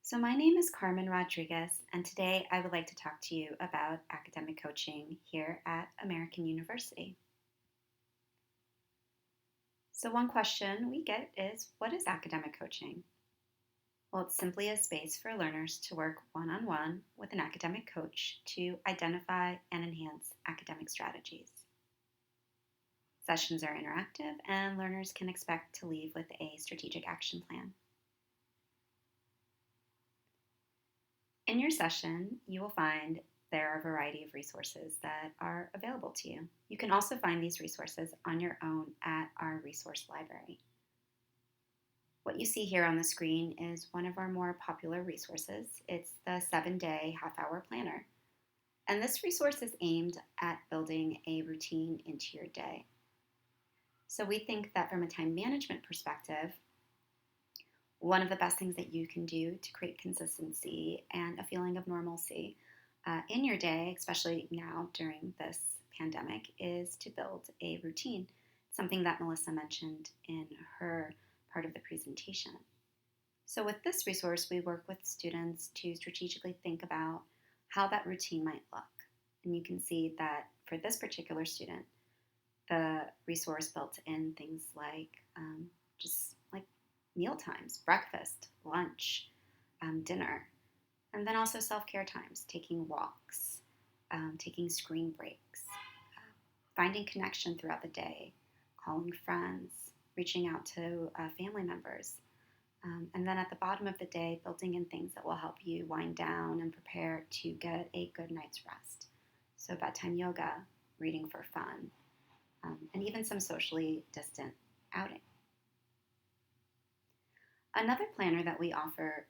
So, my name is Carmen Rodriguez, and today I would like to talk to you about academic coaching here at American University. So, one question we get is, what is academic coaching? Well, it's simply a space for learners to work one on one with an academic coach to identify and enhance academic strategies. Sessions are interactive, and learners can expect to leave with a strategic action plan. In your session, you will find there are a variety of resources that are available to you. You can also find these resources on your own at our resource library. What you see here on the screen is one of our more popular resources. It's the 7-day half-hour planner. And this resource is aimed at building a routine into your day. So we think that from a time management perspective, one of the best things that you can do to create consistency and a feeling of normalcy in your day, especially now during this pandemic, is to build a routine. Something that Melissa mentioned in her part of the presentation. So, with this resource, we work with students to strategically think about how that routine might look. And you can see that for this particular student, the resource built in things like just like meal times, breakfast, lunch, dinner, and then also self-care times, taking walks, taking screen breaks, finding connection throughout the day, calling friends, reaching out to family members. And then at the bottom of the day, building in things that will help you wind down and prepare to get a good night's rest. So bedtime yoga, reading for fun, and even some socially distant outing. Another planner that we offer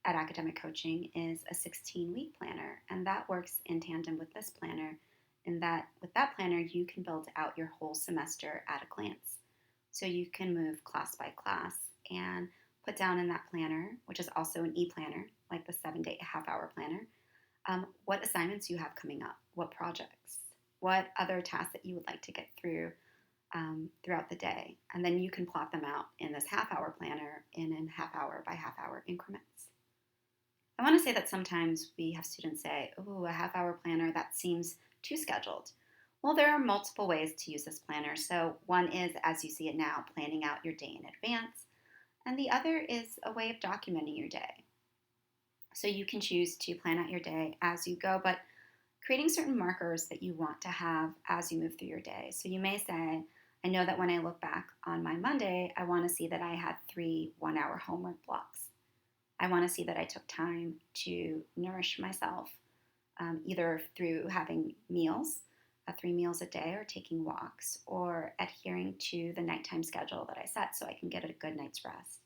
at Academic Coaching is a 16-week planner, and that works in tandem with this planner in that with that planner you can build out your whole semester at a glance. So you can move class by class and put down in that planner, which is also an e-planner, like the 7-day half-hour planner, what assignments you have coming up, what projects, what other tasks that you would like to get through throughout the day. And then you can plot them out in this half-hour planner in half-hour by half-hour increments. I want to say that sometimes we have students say, oh, a half-hour planner, that seems too scheduled. Well, there are multiple ways to use this planner. So one is, as you see it now, planning out your day in advance. And the other is a way of documenting your day. So you can choose to plan out your day as you go, but creating certain markers that you want to have as you move through your day. So you may say, I know that when I look back on my Monday, I want to see that I had 3 one-hour homework blocks. I want to see that I took time to nourish myself, either through having meals, 3 meals a day, or taking walks, or adhering to the nighttime schedule that I set so I can get a good night's rest.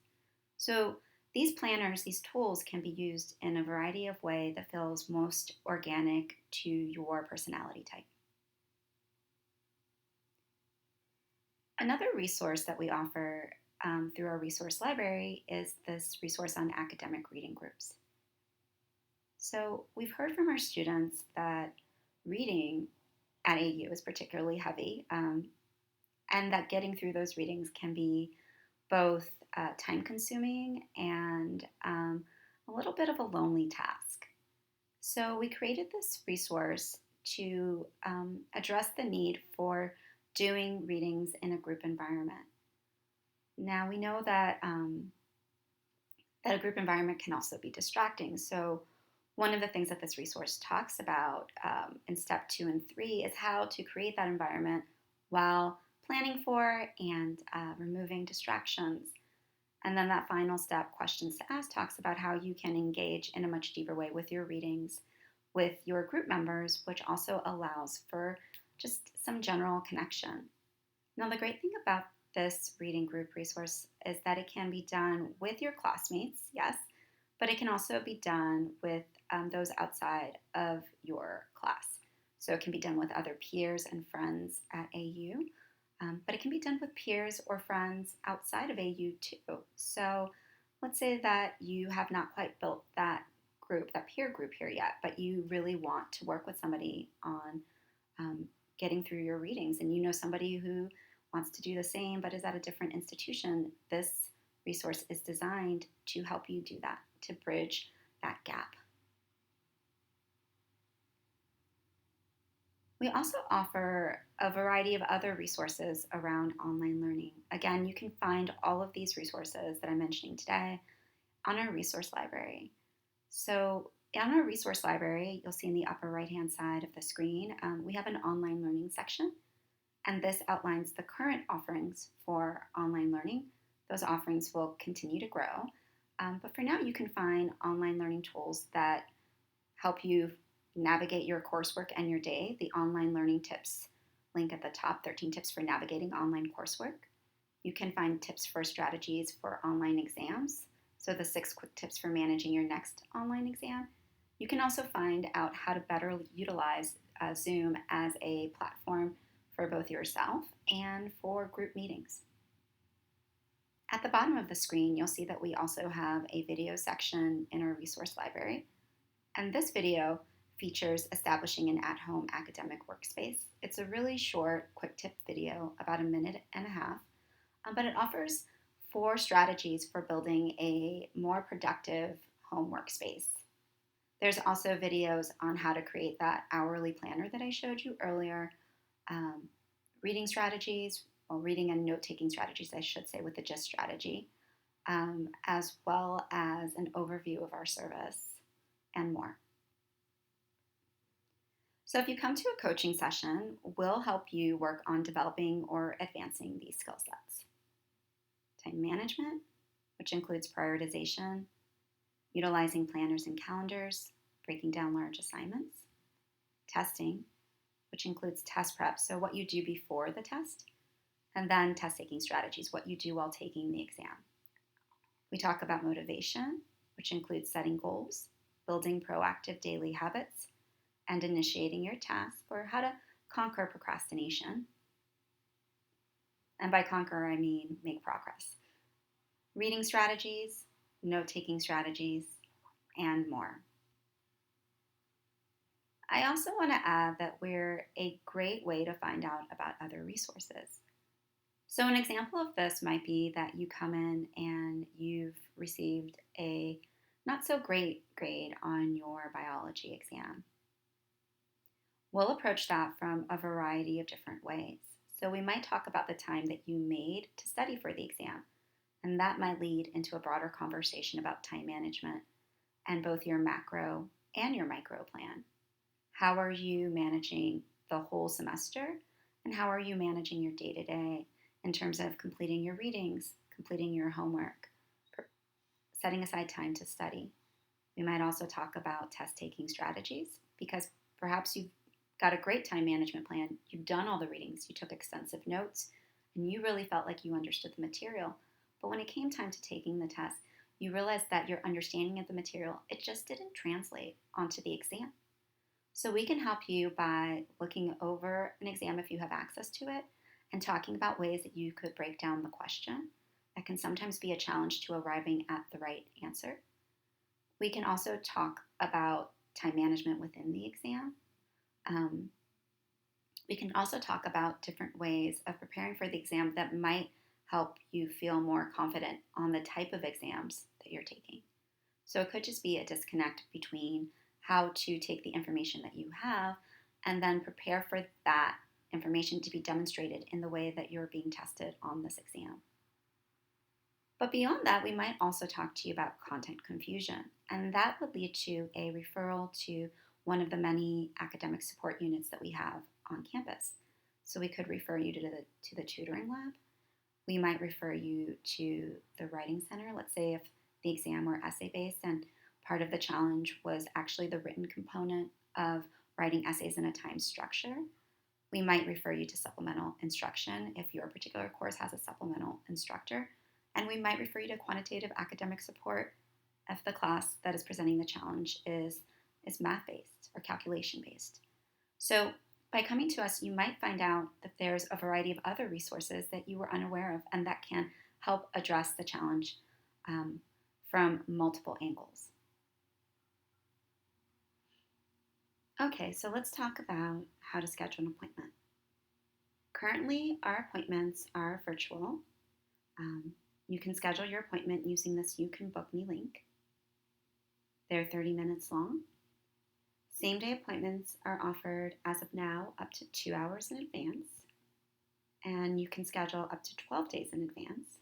So these planners, these tools can be used in a variety of ways that feels most organic to your personality type. Another resource that we offer through our resource library is this resource on academic reading groups. So we've heard from our students that reading at AU is particularly heavy, and that getting through those readings can be both time consuming and a little bit of a lonely task. So we created this resource to address the need for doing readings in a group environment. Now we know that a group environment can also be distracting. So one of the things that this resource talks about in step 2 and 3 is how to create that environment while planning for and removing distractions. And then that final step, questions to ask, talks about how you can engage in a much deeper way with your readings, with your group members, which also allows for just some general connection. Now, the great thing about this reading group resource is that it can be done with your classmates, yes, but it can also be done with those outside of your class. So it can be done with other peers and friends at AU, but it can be done with peers or friends outside of AU too. So let's say that you have not quite built that group, that peer group here yet, but you really want to work with somebody on getting through your readings, and you know somebody who wants to do the same but is at a different institution. This resource is designed to help you do that to bridge that gap. We also offer a variety of other resources around online learning. Again, you can find all of these resources that I'm mentioning today on our resource library. So, on our resource library, you'll see in the upper right-hand side of the screen, we have an online learning section, and this outlines the current offerings for online learning. Those offerings will continue to grow, but for now, you can find online learning tools that help you navigate your coursework and your day. The online learning tips link at the top, 13 tips for navigating online coursework. You can find tips for strategies for online exams, so the 6 quick tips for managing your next online exam. You can also find out how to better utilize Zoom as a platform for both yourself and for group meetings. At the bottom of the screen, you'll see that we also have a video section in our resource library. And this video features establishing an at-home academic workspace. It's a really short, quick tip video, about 1.5 minutes, but it offers 4 strategies for building a more productive home workspace. There's also videos on how to create that hourly planner that I showed you earlier, reading strategies, or reading and note-taking strategies, I should say, with the GIST strategy, as well as an overview of our service and more. So if you come to a coaching session, we'll help you work on developing or advancing these skill sets. Time management, which includes prioritization, utilizing planners and calendars, breaking down large assignments. Testing, which includes test prep, so what you do before the test, and then test-taking strategies, what you do while taking the exam. We talk about motivation, which includes setting goals, building proactive daily habits, and initiating your task, or how to conquer procrastination. And by conquer, I mean make progress. Reading strategies, note-taking strategies, and more. I also want to add that we're a great way to find out about other resources. So an example of this might be that you come in and you've received a not so great grade on your biology exam. We'll approach that from a variety of different ways. So we might talk about the time that you made to study for the exam, and that might lead into a broader conversation about time management and both your macro and your micro plan. How are you managing the whole semester, and how are you managing your day-to-day in terms of completing your readings, completing your homework, setting aside time to study. We might also talk about test-taking strategies, because perhaps you've got a great time management plan, you've done all the readings, you took extensive notes, and you really felt like you understood the material. But when it came time to taking the test, you realized that your understanding of the material, it just didn't translate onto the exam. So we can help you by looking over an exam if you have access to it, and talking about ways that you could break down the question. That can sometimes be a challenge to arriving at the right answer. We can also talk about time management within the exam. We can also talk about different ways of preparing for the exam that might help you feel more confident on the type of exams that you're taking. So it could just be a disconnect between how to take the information that you have and then prepare for that information to be demonstrated in the way that you're being tested on this exam. But beyond that, we might also talk to you about content confusion, and that would lead to a referral to one of the many academic support units that we have on campus. So we could refer you to the tutoring lab. We might refer you to the writing center. Let's say if the exam were essay-based and part of the challenge was actually the written component of writing essays in a time structure. We might refer you to supplemental instruction if your particular course has a supplemental instructor. And we might refer you to quantitative academic support if the class that is presenting the challenge is math-based or calculation-based. So by coming to us, you might find out that there's a variety of other resources that you were unaware of and that can help address the challenge from multiple angles. Okay, so let's talk about how to schedule an appointment. Currently, our appointments are virtual. You can schedule your appointment using this You Can Book Me link. They're 30 minutes long. Same-day appointments are offered as of now up to 2 hours in advance, and you can schedule up to 12 days in advance.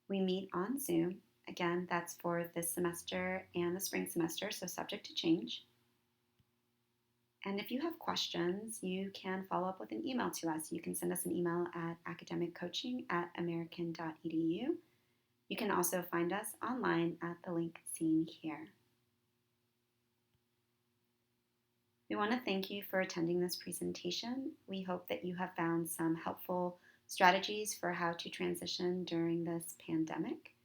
We meet on Zoom. Again, that's for this semester and the spring semester, so subject to change. And if you have questions, you can follow up with an email to us. You can send us an email at academiccoaching@american.edu. You can also find us online at the link seen here. We want to thank you for attending this presentation. We hope that you have found some helpful strategies for how to transition during this pandemic.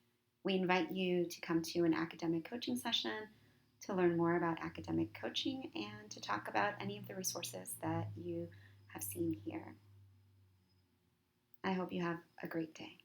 We invite you to come to an academic coaching session to learn more about academic coaching and to talk about any of the resources that you have seen here. I hope you have a great day.